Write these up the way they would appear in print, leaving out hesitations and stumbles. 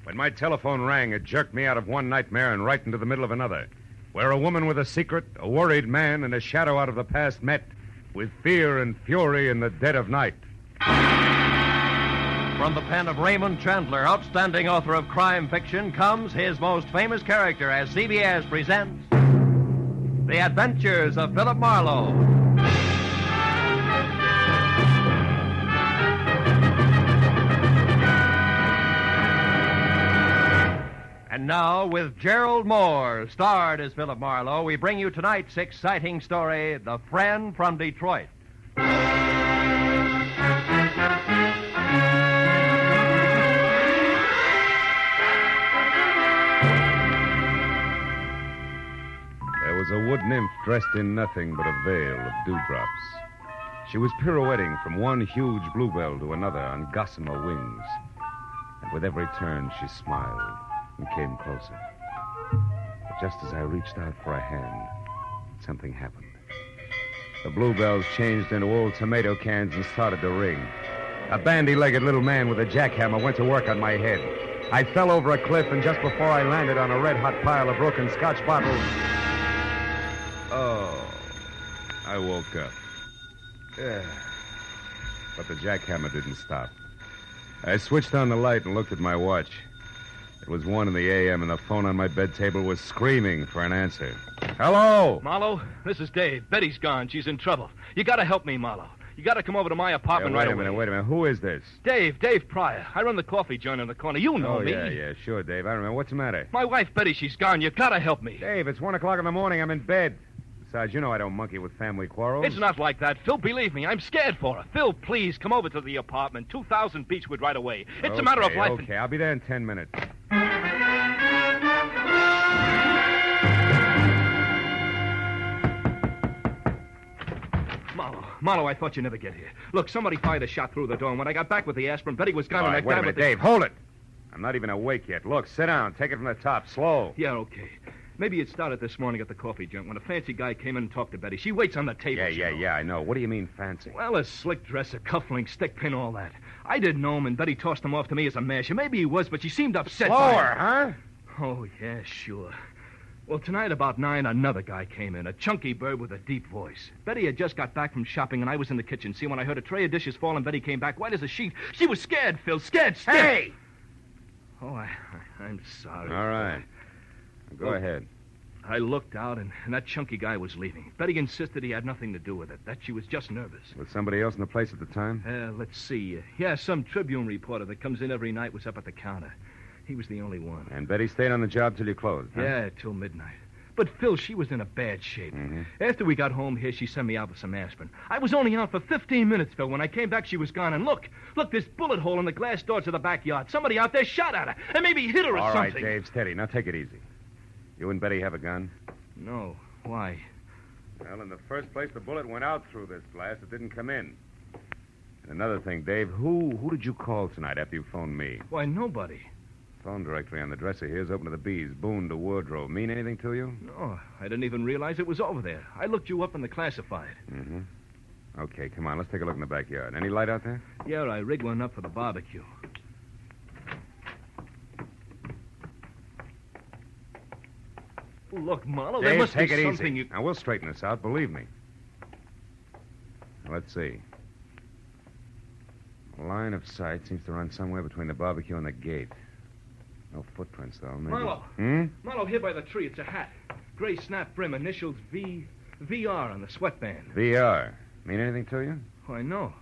When my telephone rang, it jerked me out of one nightmare and right into the middle of another, where a woman with a secret, a worried man, and a shadow out of the past met with fear and fury in the dead of night. From the pen of Raymond Chandler, outstanding author of crime fiction, comes his most famous character as CBS presents The Adventures of Philip Marlowe. And now, with Gerald Mohr, starred as Philip Marlowe, we bring you tonight's exciting story, The Friend from Detroit. There was a wood nymph dressed in nothing but a veil of dewdrops. She was pirouetting from one huge bluebell to another on gossamer wings. And with every turn, she smiled and came closer. But just as I reached out for a hand, something happened. The bluebells changed into old tomato cans and started to ring. A bandy-legged little man with a jackhammer went to work on my head. I fell over a cliff, and just before I landed on a red-hot pile of broken Scotch bottles... Oh, I woke up. But the jackhammer didn't stop. I switched on the light and looked at my watch. It was 1 in the a.m., and the phone on my bed table was screaming for an answer. Hello? Marlowe, this is Dave. Betty's gone. She's in trouble. You gotta help me, Marlowe. You gotta come over to my apartment right away. Wait a minute. Who is this? Dave Pryor. I run the coffee joint on the corner. You know me. Yeah, sure, Dave. I remember. What's the matter? My wife, Betty, she's gone. You gotta help me. Dave, it's 1 o'clock in the morning. I'm in bed. Besides, you know I don't monkey with family quarrels. It's not like that, Phil. Believe me, I'm scared for her. Phil, please, come over to the apartment. 2000 Beechwood right away. It's a matter of life. Okay, I'll be there in 10 minutes. Marlowe, I thought you'd never get here. Look, somebody fired a shot through the door, and when I got back with the aspirin, Betty was gone. All right, wait a minute, Dave, hold it. I'm not even awake yet. Look, sit down. Take it from the top. Slow. Yeah, okay. Maybe it started this morning at the coffee joint when a fancy guy came in and talked to Betty. She waits on the table. Yeah, I know. What do you mean, fancy? Well, a slick dress, a cufflink, stick pin, all that. I didn't know him, and Betty tossed him off to me as a masher. Maybe he was, but she seemed upset. Slower, huh? Oh, yeah, sure. Well, tonight about 9, another guy came in, a chunky bird with a deep voice. Betty had just got back from shopping, and I was in the kitchen. See, when I heard a tray of dishes fall and Betty came back, white as a sheet, she was scared, Phil, scared stiff. Hey! Oh, I'm sorry. All right. Go ahead. I looked out, and that chunky guy was leaving. Betty insisted he had nothing to do with it, that she was just nervous. Was somebody else in the place at the time? Let's see. Some Tribune reporter that comes in every night was up at the counter. He was the only one. And Betty stayed on the job till you closed, huh? Yeah, till midnight. But, Phil, she was in a bad shape. Mm-hmm. After we got home here, she sent me out with some aspirin. I was only out for 15 minutes, Phil. When I came back, she was gone. And look, this bullet hole in the glass doors of the backyard. Somebody out there shot at her and maybe hit her or something. All right, Dave, steady. Now take it easy. You and Betty have a gun? No. Why? Well, in the first place, the bullet went out through this glass. It didn't come in. And another thing, Dave, who did you call tonight after you phoned me? Why, nobody. Phone directory on the dresser here is open to the B's. Boone to wardrobe. Mean anything to you? No, I didn't even realize it was over there. I looked you up in the classified. Mm-hmm. Okay, come on. Let's take a look in the backyard. Any light out there? Yeah, I rigged one up for the barbecue. Look, Marlowe, there must be something take it easy. Now, we'll straighten this out, believe me. Now, let's see. Line of sight seems to run somewhere between the barbecue and the gate. No footprints, though. Maybe... Marlowe. Marlowe, here by the tree. It's a hat. Gray snap brim, initials VR on the sweatband. VR. Mean anything to you? Oh, I know.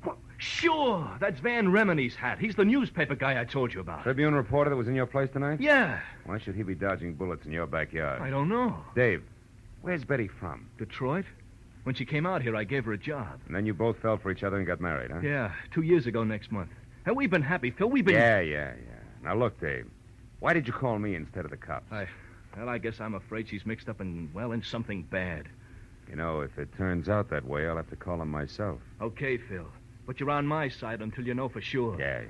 Well, sure. That's Van Remini's hat. He's the newspaper guy I told you about. Tribune reporter that was in your place tonight? Yeah. Why should he be dodging bullets in your backyard? I don't know. Dave, where's Betty from? Detroit. When she came out here, I gave her a job. And then you both fell for each other and got married, huh? Yeah, 2 years ago next month. And we've been happy, Phil. We've been... Yeah. Now, look, Dave. Why did you call me instead of the cops? I guess I'm afraid she's mixed up in something bad. You know, if it turns out that way, I'll have to call him myself. Okay, Phil. But you're on my side until you know for sure. Yeah.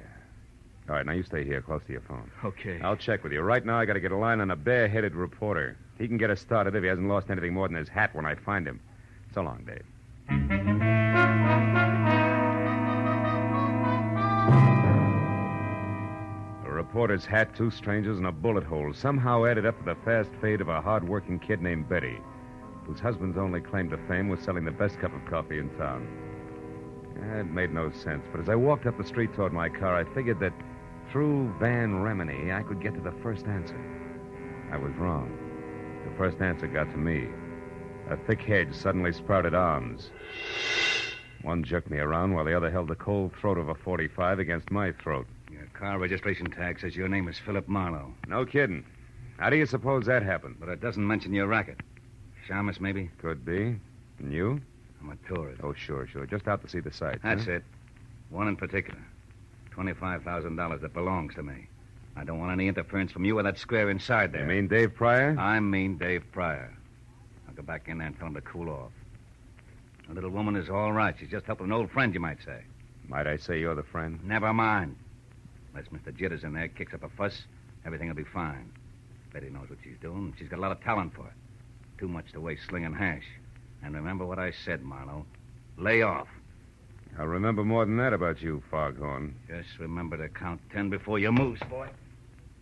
All right, now you stay here close to your phone. Okay. I'll check with you. Right now, I got to get a line on a bare-headed reporter. He can get us started if he hasn't lost anything more than his hat when I find him. So long, Dave. reporter's hat, 2 strangers, and a bullet hole somehow added up to the fast fade of a hard-working kid named Betty, whose husband's only claim to fame was selling the best cup of coffee in town. It made no sense, but as I walked up the street toward my car, I figured that through Van Remini, I could get to the first answer. I was wrong. The first answer got to me. A thick hedge suddenly sprouted arms. One jerked me around while the other held the cold throat of a .45 against my throat. Your car registration tag says your name is Philip Marlowe. No kidding. How do you suppose that happened? But it doesn't mention your racket. Shamus, maybe? Could be. And you? I'm a tourist. Oh, sure. Just out to see the sights. That's it. One in particular. $25,000 that belongs to me. I don't want any interference from you or that square inside there. You mean Dave Pryor? I mean Dave Pryor. I'll go back in there and tell him to cool off. The little woman is all right. She's just helping an old friend, you might say. Might I say you're the friend? Never mind. Unless Mr. Jitters in there kicks up a fuss, everything will be fine. Betty knows what she's doing. She's got a lot of talent for it. Too much to waste slinging hash. And remember what I said, Marlowe. Lay off. I'll remember more than that about you, Foghorn. Just remember to count 10 before you move, boy.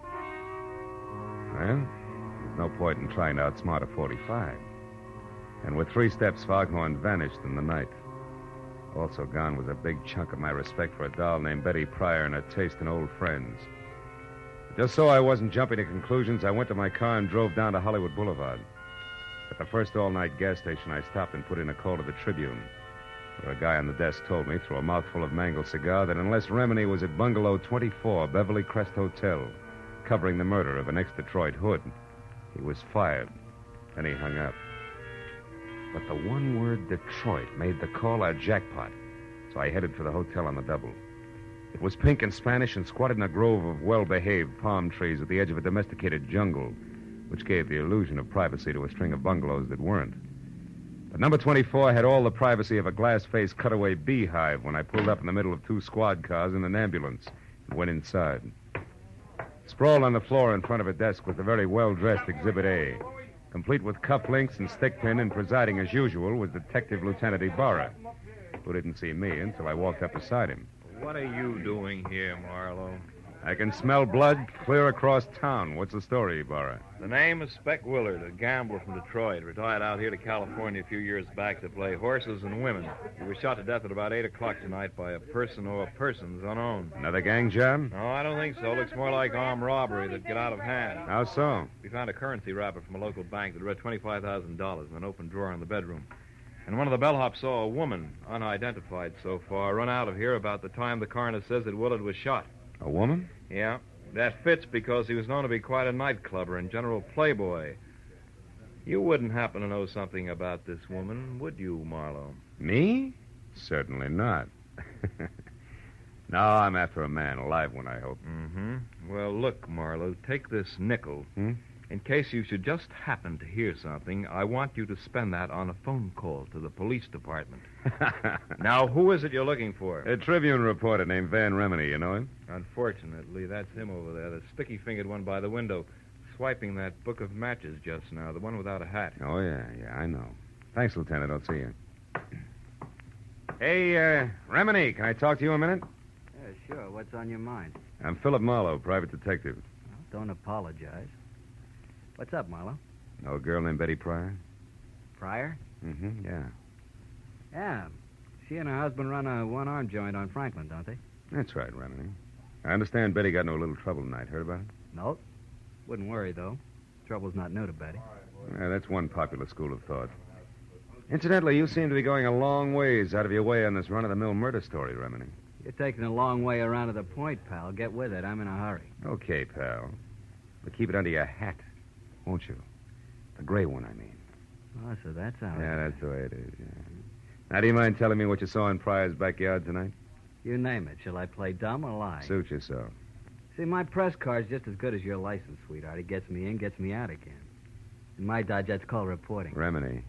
Well, there's no point in trying to outsmart a .45. And with 3 steps, Foghorn vanished in the night. Also gone was a big chunk of my respect for a doll named Betty Pryor and a taste in old friends. Just so I wasn't jumping to conclusions, I went to my car and drove down to Hollywood Boulevard. At the first all-night gas station, I stopped and put in a call to the Tribune, where a guy on the desk told me, through a mouthful of mangled cigar, that unless Remini was at Bungalow 24, Beverly Crest Hotel, covering the murder of an ex-Detroit hood, he was fired. Then he hung up. But the one word Detroit made the call a jackpot, so I headed for the hotel on the double. It was pink and Spanish and squatted in a grove of well-behaved palm trees at the edge of a domesticated jungle, which gave the illusion of privacy to a string of bungalows that weren't. But number 24 had all the privacy of a glass-faced cutaway beehive when I pulled up in the middle of 2 squad cars and an ambulance and went inside. Sprawled on the floor in front of a desk was the very well-dressed Exhibit A, complete with cufflinks and stickpin, and presiding as usual was Detective Lieutenant Ibarra, who didn't see me until I walked up beside him. What are you doing here, Marlowe? I can smell blood clear across town. What's the story, Ibarra? The name is Spec Willard, a gambler from Detroit. Retired out here to California a few years back to play horses and women. He was shot to death at about 8 o'clock tonight by a person or persons unknown. Another gang job? No, I don't think so. Looks more like armed robbery that'd get out of hand. How so? We found a currency wrapper from a local bank that read $25,000 in an open drawer in the bedroom. And one of the bellhops saw a woman, unidentified so far, run out of here about the time the coroner says that Willard was shot. A woman? Yeah. That fits because he was known to be quite a nightclubber and general playboy. You wouldn't happen to know something about this woman, would you, Marlowe? Me? Certainly not. No, I'm after a man, a live one, I hope. Mm-hmm. Well, look, Marlowe, take this nickel. In case you should just happen to hear something, I want you to spend that on a phone call to the police department. Now, who is it you're looking for? A Tribune reporter named Van Remini, you know him? Unfortunately, that's him over there, the sticky-fingered one by the window, swiping that book of matches just now, the one without a hat. Oh, yeah, I know. Thanks, Lieutenant. I'll see you. Hey, Remini, can I talk to you a minute? Yeah, sure. What's on your mind? I'm Philip Marlowe, private detective. Well, don't apologize. What's up, Marlowe? Know a girl named Betty Pryor? Pryor? Mm-hmm, yeah. Yeah. She and her husband run a one-arm joint on Franklin, don't they? That's right, Remini. I understand Betty got into a little trouble tonight. Heard about it? Nope. Wouldn't worry, though. Trouble's not new to Betty. Yeah, that's one popular school of thought. Incidentally, you seem to be going a long ways out of your way on this run-of-the-mill murder story, Remini. You're taking a long way around to the point, pal. Get with it. I'm in a hurry. Okay, pal. But keep it under your hat, won't you? The gray one, I mean. Oh, so that's how Yeah, that's the way it is, yeah. Now, do you mind telling me what you saw in Pryor's backyard tonight? You name it. Shall I play dumb or lie? Suit yourself. See, my press card's just as good as your license, sweetheart. It gets me in, gets me out again. In my dodge, that's called reporting. Remini,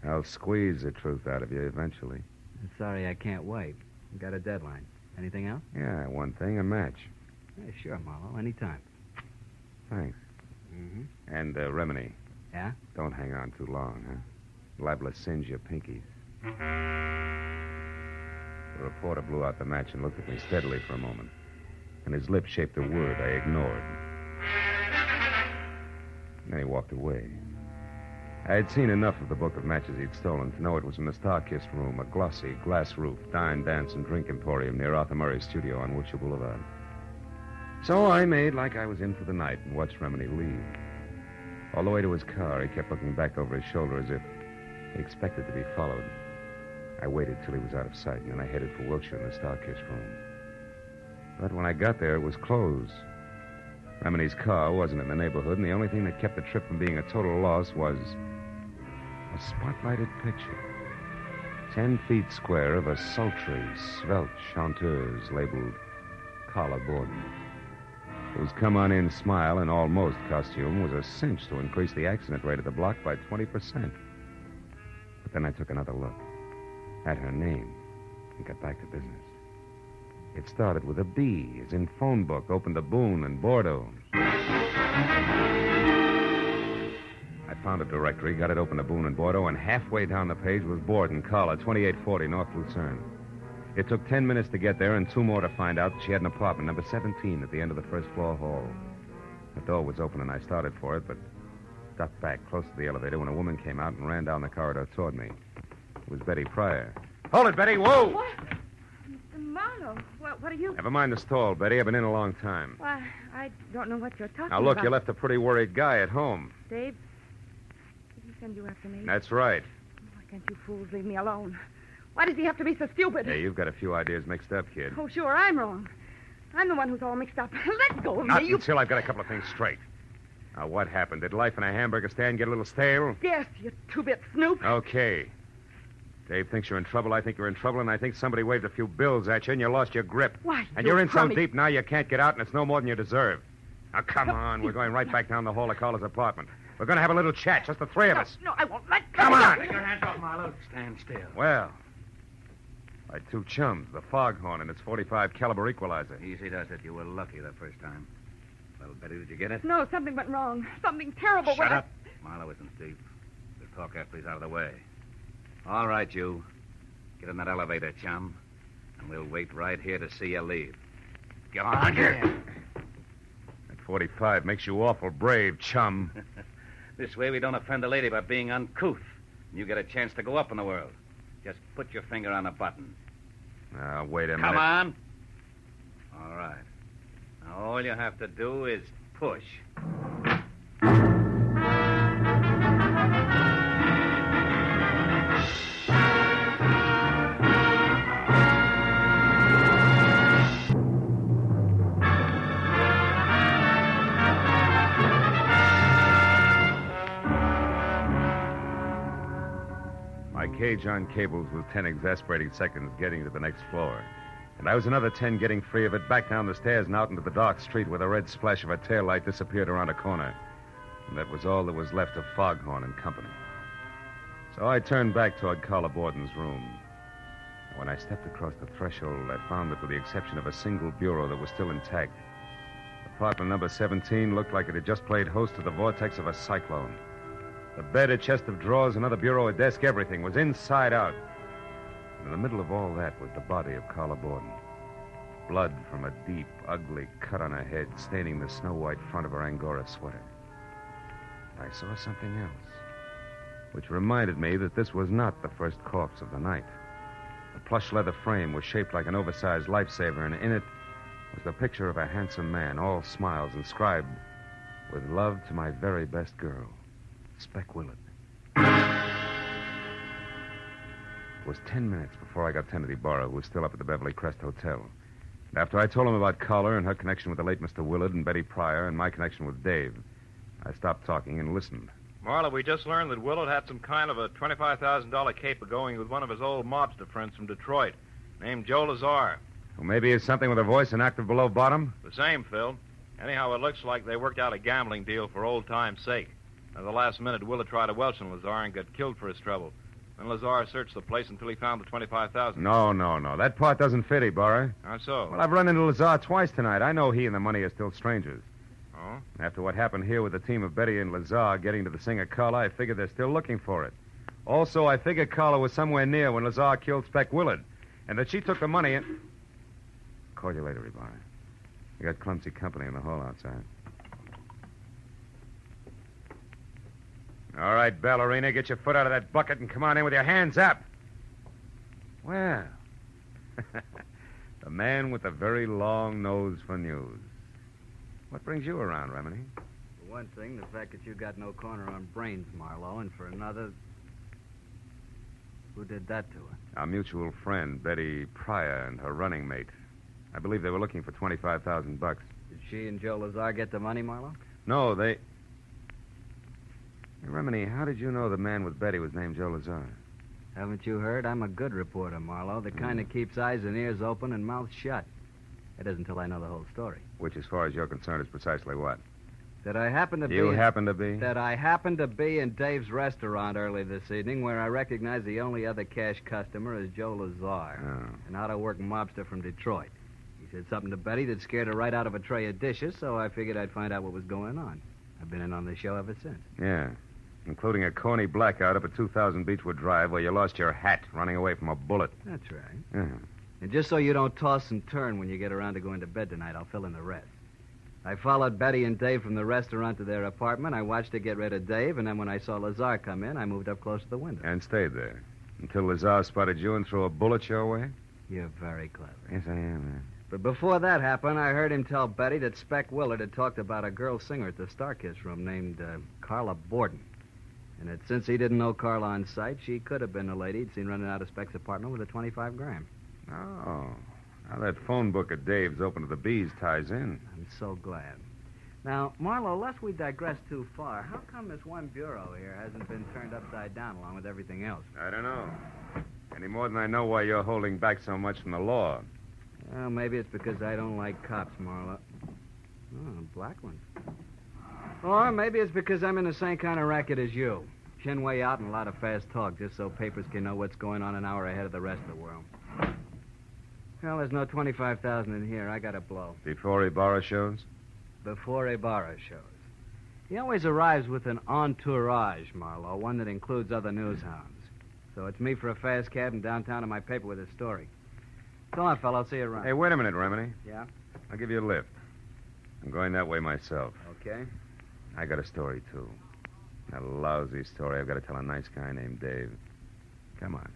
I'll squeeze the truth out of you eventually. I'm sorry I can't wait. I've got a deadline. Anything else? Yeah, one thing, a match. Yeah, sure, Marlowe. Anytime. Thanks. Mm-hmm. And, Remini, Yeah? don't hang on too long, huh? Liable to singe your pinkies. The reporter blew out the match and looked at me steadily for a moment. and his lips shaped a word I ignored. Then he walked away. I had seen enough of the book of matches he'd stolen to know it was from the Star-Kissed Room, a glossy, glass-roofed dine, dance, and drink emporium near Arthur Murray's studio on Wilshire Boulevard. So I made like I was in for the night and watched Remini leave. All the way to his car, he kept looking back over his shoulder as if he expected to be followed. I waited till he was out of sight, and then I headed for Wilshire in the Star-Kissed Room. But when I got there, it was closed. Remini's car wasn't in the neighborhood, and the only thing that kept the trip from being a total loss was a spotlighted picture. 10 feet square of a sultry, svelte chanteuse labeled Carla Borden, whose come-on-in smile and almost costume was a cinch to increase the accident rate of the block by 20%. But then I took another look at her name and got back to business. It started with a B, as in phone book, opened to Boone and Bordeaux. I found a directory, got it open to Boone and Bordeaux, and halfway down the page was Borden, Carla, 2840 North Lucerne. It took 10 minutes to get there and 2 more to find out that she had an apartment, number 17, at the end of the first-floor hall. The door was open, and I started for it, but ducked back close to the elevator when a woman came out and ran down the corridor toward me. It was Betty Pryor. Hold it, Betty! Whoa! What? Mr. Marlowe, what are you... Never mind the stall, Betty. I've been in a long time. Why, I don't know what you're talking about. Now, look, you left a pretty worried guy at home. Dave, did he send you after me? That's right. Why can't you fools leave me alone? Why does he have to be so stupid? Hey, you've got a few ideas mixed up, kid. Oh, sure, I'm wrong. I'm the one who's all mixed up. Let go of Not me. until I've got a couple of things straight. Now, what happened? Did life in a hamburger stand get a little stale? Yes, you two-bit snoop. Okay. Dave thinks you're in trouble, I think you're in trouble, and I think somebody waved a few bills at you and you lost your grip. Why, and you you're in so crummy- deep now you can't get out, and it's no more than you deserve. Now, come on. We're going right back down the hall to Carla's apartment. We're going to have a little chat, just the three of us. No, I won't. Let Come go. on. Take your hands off, Marlowe. Stand still. Well, my 2 chums, the Foghorn and its .45 caliber equalizer. Easy does it. You were lucky the first time. Well, Betty, did you get it? No, something went wrong. Something terrible. Shut up. Marlowe isn't deep. We'll talk after he's out of the way. All right, you. Get in that elevator, chum. And we'll wait right here to see you leave. Go on. That .45 makes you awful brave, chum. This way we don't offend a lady by being uncouth. And you get a chance to go up in the world. Just put your finger on a button. Now, wait a minute. Come on. All right. Now, all you have to do is push. My cage on cables was 10 exasperating seconds getting to the next floor. And I was another 10 getting free of it, back down the stairs and out into the dark street where the red splash of a taillight disappeared around a corner. And that was all that was left of Foghorn and company. So I turned back toward Carla Borden's room. When I stepped across the threshold, I found that with the exception of a single bureau that was still intact, apartment number 17 looked like it had just played host to the vortex of a cyclone. The bed, a chest of drawers, another bureau, a desk, everything was inside out. And in the middle of all that was the body of Carla Borden. Blood from a deep, ugly cut on her head, staining the snow-white front of her Angora sweater. I saw something else, which reminded me that this was not the first corpse of the night. The plush leather frame was shaped like an oversized lifesaver, and in it was the picture of a handsome man, all smiles, inscribed, "With love to my very best girl, Speck Willard." It was 10 minutes before I got Kennedy Barrow, who was still up at the Beverly Crest Hotel. And after I told him about Carla and her connection with the late Mr. Willard and Betty Pryor and my connection with Dave, I stopped talking and listened. Marlowe, we just learned that Willard had some kind of a $25,000 caper going with one of his old mobster friends from Detroit, named Joe Lazar. Well, maybe it's something with a voice and octave below bottom? The same, Phil. Anyhow, it looks like they worked out a gambling deal for old time's sake. At the last minute, Willard tried to welch on Lazar and got killed for his trouble. Then Lazar searched the place until he found the $25,000. No. That part doesn't fit, Ibarra. How so? Well, I've run into Lazar twice tonight. I know he and the money are still strangers. Oh? After what happened here with the team of Betty and Lazar getting to the singer Carla, I figured they're still looking for it. Also, I figured Carla was somewhere near when Lazar killed Speck Willard, and that she took the money and... Call you later, Ibarra. We got clumsy company in the hall outside. All right, ballerina, get your foot out of that bucket and come on in with your hands up. Well, the man with the very long nose for news. What brings you around, Remini? For one thing, the fact that you got no corner on brains, Marlowe, and for another... Who did that to her? Our mutual friend, Betty Pryor, and her running mate. I believe they were looking for $25,000. Did she and Joe Lazar get the money, Marlowe? No, they... Hey, Remini, how did you know the man with Betty was named Joe Lazar? Haven't you heard? I'm a good reporter, Marlowe. The kind that keeps eyes and ears open and mouth shut. It isn't until I know the whole story. Which, as far as you're concerned, is precisely what? That I happen to be... You happen to be? That I happened to be in Dave's restaurant early this evening, where I recognized the only other cash customer as Joe Lazar, an out-of-work mobster from Detroit. He said something to Betty that scared her right out of a tray of dishes, so I figured I'd find out what was going on. I've been in on the show ever since. Yeah, including a corny blackout up at 2000 Beechwood Drive where you lost your hat running away from a bullet. That's right. Yeah. And just so you don't toss and turn when you get around to going to bed tonight, I'll fill in the rest. I followed Betty and Dave from the restaurant to their apartment. I watched her get rid of Dave, and then when I saw Lazar come in, I moved up close to the window. And stayed there until Lazar spotted you and threw a bullet your way? You're very clever. Yes, I am, man. But before that happened, I heard him tell Betty that Spec Willard had talked about a girl singer at the Starkiss room named Carla Borden. And that since he didn't know Carla on sight, she could have been the lady he'd seen running out of Spec's apartment with a 25 gram. Oh. Now that phone book of Dave's open to the bees ties in. I'm so glad. Now, Marlowe, lest we digress too far, how come this one bureau here hasn't been turned upside down along with everything else? I don't know. Any more than I know why you're holding back so much from the law. Well, maybe it's because I don't like cops, Marlowe. Oh, a black one. Or maybe it's because I'm in the same kind of racket as you. Chin way out and a lot of fast talk, just so papers can know what's going on an hour ahead of the rest of the world. Well, there's no 25,000 in here. I got to blow. Before Ibarra shows? Before Ibarra shows. He always arrives with an entourage, Marlowe, one that includes other news hounds. So it's me for a fast cab and downtown to my paper with a story. So long, fella. I'll see you around. Hey, wait a minute, Remini. Yeah? I'll give you a lift. I'm going that way myself. Okay. I got a story, too. A lousy story I've got to tell a nice guy named Dave. Come on.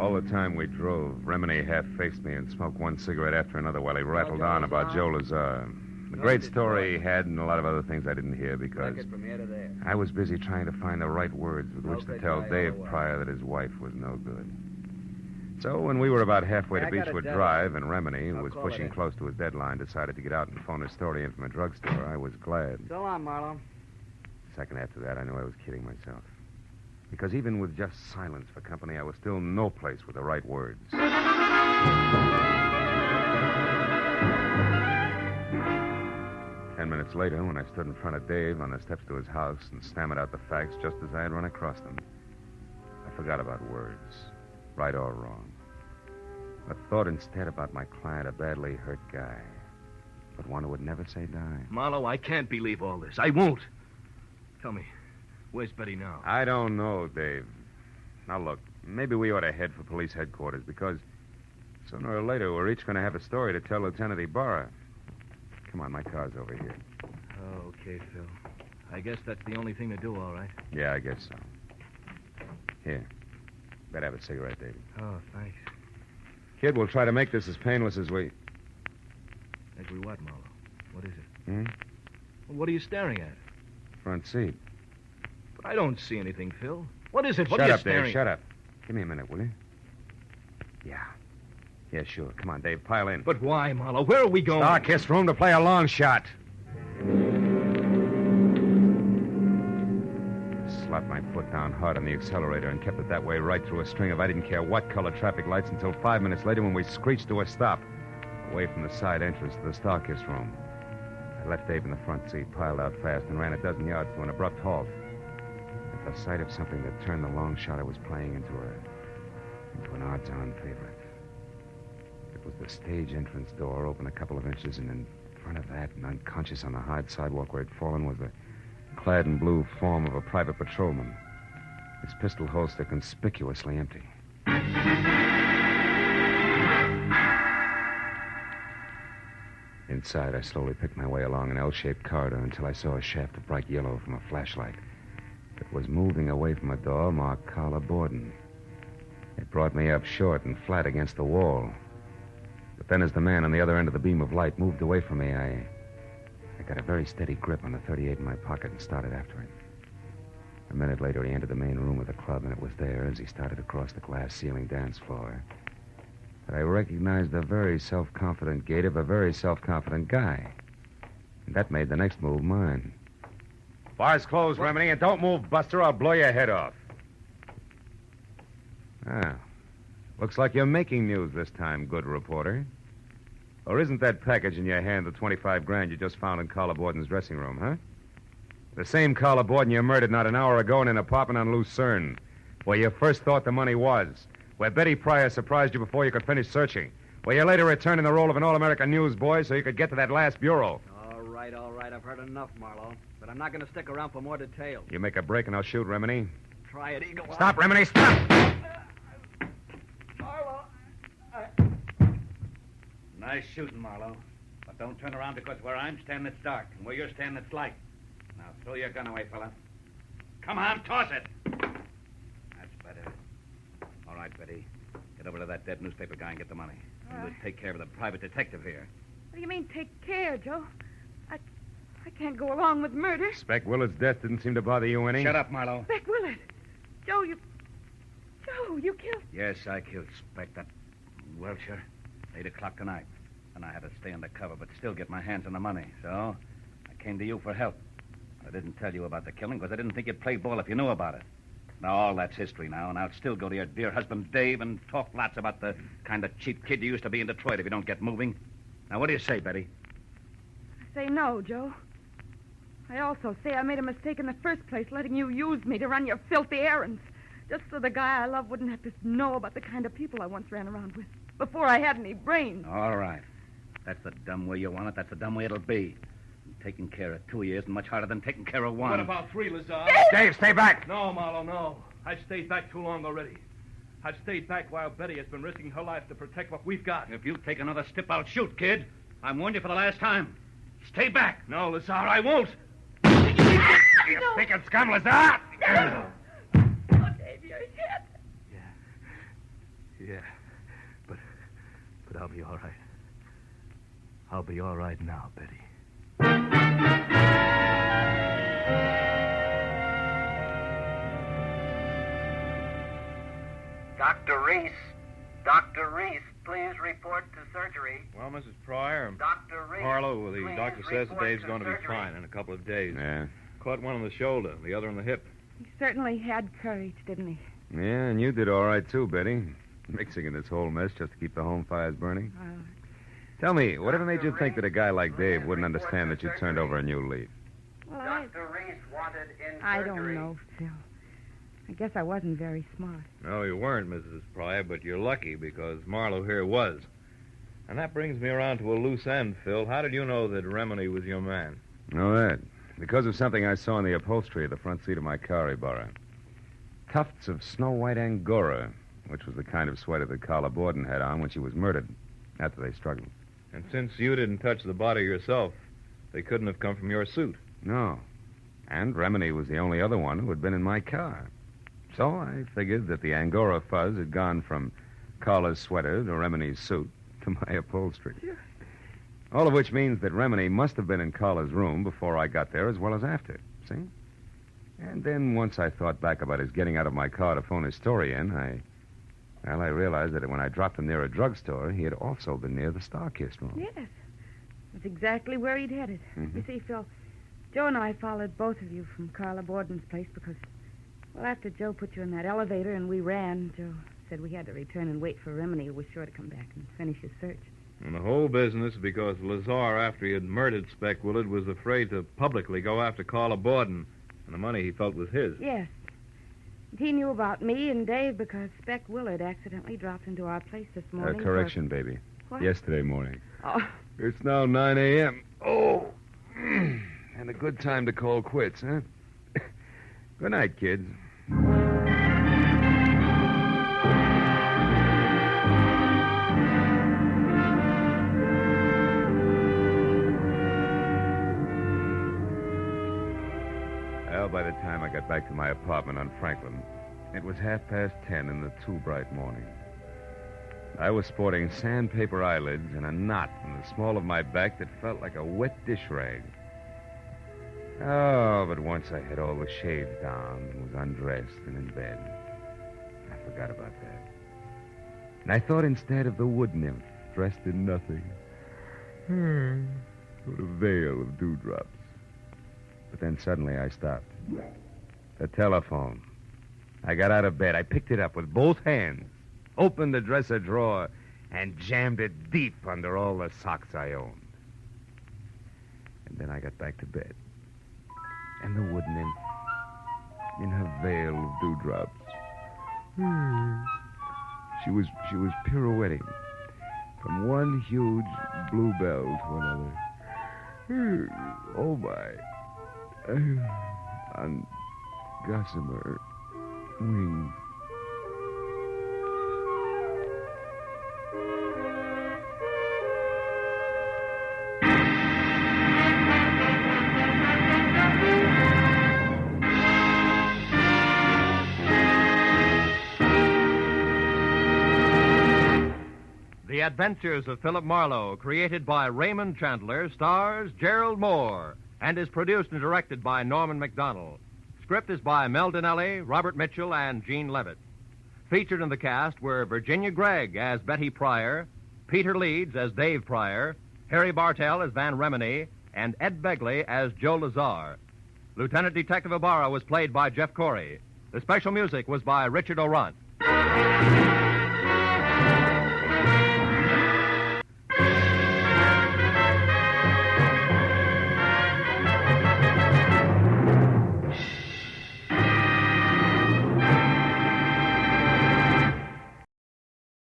All the time we drove, Remini half-faced me and smoked one cigarette after another while he rattled on about Joe Lazar. The great story he had and a lot of other things I didn't hear because from here to there. I was busy trying to find the right words with which to tell Dave Pryor that his wife was no good. So when we were about halfway to Beechwood Drive and Remini, who was pushing close to his deadline, decided to get out and phone his story in from a drugstore, I was glad. So long, Marlowe. A second after that, I knew I was kidding myself. Because even with just silence for company, I was still no place with the right words. 10 minutes later, when I stood in front of Dave on the steps to his house and stammered out the facts just as I had run across them, I forgot about words, right or wrong. I thought instead about my client, a badly hurt guy, but one who would never say die. Marlowe, I can't believe all this. I won't. Tell me, where's Betty now? I don't know, Dave. Now, look, maybe we ought to head for police headquarters because sooner or later we're each going to have a story to tell Lieutenant Ibarra. Come on, my car's over here. Oh, okay, Phil. I guess that's the only thing to do, all right. Yeah, I guess so. Here. Better have a cigarette, David. Oh, thanks. Kid, we'll try to make this as painless as we... As we what, Marlowe? What is it? Hmm? Well, what are you staring at? Front seat. But I don't see anything, Phil. What is it? What Shut are you up, staring Dave. Shut up. Give me a minute, will you? Yeah. Yeah, sure. Come on, Dave. Pile in. But why, Marlowe? Where are we going? Starkiss room to play a long shot. Slapped my foot down hard on the accelerator and kept it that way right through a string of I didn't care what color traffic lights until 5 minutes later when we screeched to a stop away from the side entrance to the Starkiss room. I left Dave in the front seat, piled out fast, and ran a dozen yards to an abrupt halt at the sight of something that turned the long shot I was playing into an odds-on favorite. It was the stage entrance door, open a couple of inches, and in front of that, and unconscious on the hard sidewalk where he'd fallen, was the clad in blue form of a private patrolman. his pistol holster conspicuously empty. Inside, I slowly picked my way along an L-shaped corridor until I saw a shaft of bright yellow from a flashlight that was moving away from a door marked Carla Borden. It brought me up short and flat against the wall. But then as the man on the other end of the beam of light moved away from me, I got a very steady grip on the .38 in my pocket and started after him. A minute later, he entered the main room of the club, and it was there, as he started across the glass-ceiling dance floor, that I recognized the very self-confident gait of a very self-confident guy. And that made the next move mine. Bar's closed, Remini, and don't move, Buster. I'll blow your head off. Ah, looks like you're making news this time, good reporter. Or isn't that package in your hand the 25 grand you just found in Carla Borden's dressing room, huh? The same Carla Borden you murdered not an hour ago in an apartment on Lucerne, where you first thought the money was, where Betty Pryor surprised you before you could finish searching, where you later returned in the role of an all-American newsboy so you could get to that last bureau. All right. I've heard enough, Marlowe. But I'm not going to stick around for more details. You make a break and I'll shoot, Remini. Try it, Eagle. Stop, Remini, stop! Marlowe, Nice shooting, Marlowe. But don't turn around because where I'm standing, it's dark. And where you're standing, it's light. Now, throw your gun away, fella. Come on, toss it. That's better. All right, Betty. Get over to that dead newspaper guy and get the money. And we'll take care of the private detective here. What do you mean, take care, Joe? I can't go along with murder. Speck Willard's death didn't seem to bother you any. Shut up, Marlowe. Speck Willard. Joe, you killed... Yes, I killed Speck, that Welcher. 8 o'clock tonight. And I had to stay undercover, but still get my hands on the money. So, I came to you for help. I didn't tell you about the killing because I didn't think you'd play ball if you knew about it. Now, all that's history now, and I'll still go to your dear husband, Dave, and talk lots about the kind of cheap kid you used to be in Detroit if you don't get moving. Now, what do you say, Betty? I say no, Joe. I also say I made a mistake in the first place, letting you use me to run your filthy errands, just so the guy I love wouldn't have to know about the kind of people I once ran around with, before I had any brains. All right. That's the dumb way you want it. That's the dumb way it'll be. Taking care of 2 years is much harder than taking care of one. What about 3, Lazar? Dave, stay back! No, Marlowe, no. I've stayed back too long already. I've stayed back while Betty has been risking her life to protect what we've got. If you take another step, I'll shoot, kid. I warned you for the last time. Stay back. No, Lazar, I won't. You thinking scum, Lazar? Oh, Dave, you're hit. Yeah. But I'll be all right. I'll be all right now, Betty. Dr. Reese, please report to surgery. Well, Mrs. Pryor, Dr. Reese, Harlow, the please doctor says that report Dave's to going to be surgery. fine in a couple of days. Yeah. Caught one on the shoulder, the other on the hip. He certainly had courage, didn't he? Yeah, and you did all right, too, Betty. Mixing in this whole mess just to keep the home fires burning. Tell me, whatever made you think that a guy like Dave wouldn't understand that you turned over a new leaf? Well, Dr. Reese wanted in surgery. I don't know, Phil. I guess I wasn't very smart. No, you weren't, Mrs. Pryor, but you're lucky because Marlowe here was. And that brings me around to a loose end, Phil. How did you know that Remini was your man? Know that? Because of something I saw in the upholstery of the front seat of my car he borrowed. Tufts of snow-white Angora, which was the kind of sweater that Carla Borden had on when she was murdered, after they struggled. And since you didn't touch the body yourself, they couldn't have come from your suit. No. And Remini was the only other one who had been in my car. So I figured that the Angora fuzz had gone from Carla's sweater to Remini's suit to my upholstery. All of which means that Remini must have been in Carla's room before I got there as well as after. See? And then once I thought back about his getting out of my car to phone his story in, I realized that when I dropped him near a drugstore, he had also been near the Star-Kissed room. Yes. That's exactly where he'd headed. Mhm. You see, Phil, Joe and I followed both of you from Carla Borden's place because, well, after Joe put you in that elevator and we ran, Joe said we had to return and wait for Remini, who was sure to come back and finish his search. And the whole business because Lazar, after he had murdered Speck Willard, was afraid to publicly go after Carla Borden. And the money he felt was his. Yes. And he knew about me and Dave because Speck Willard accidentally dropped into our place this morning. Correction, baby. What? Yesterday morning. Oh, It's now 9 a.m. Oh. And a good time to call quits, huh? Good night, kids. time I got back to my apartment on Franklin, it was 10:30 in the too bright morning. I was sporting sandpaper eyelids and a knot in the small of my back that felt like a wet dish rag. Oh, but once I had all the shades down and was undressed and in bed, I forgot about that. And I thought instead of the wood nymph dressed in nothing, with a veil of dewdrops. But then suddenly I stopped. The telephone. I got out of bed. I picked it up with both hands, opened the dresser drawer, and jammed it deep under all the socks I owned. And then I got back to bed. And the wood nymph, in her veil of dewdrops, she was pirouetting from one huge bluebell to another. Oh, my. On gossamer wings. The Adventures of Philip Marlowe, created by Raymond Chandler, stars Gerald Mohr, and is produced and directed by Norman MacDonald. Script is by Mel Dinelli, Robert Mitchell, and Gene Levitt. Featured in the cast were Virginia Gregg as Betty Pryor, Peter Leeds as Dave Pryor, Harry Bartell as Van Remini, and Ed Begley as Joe Lazar. Lieutenant Detective Ibarra was played by Jeff Corey. The special music was by Richard Orant.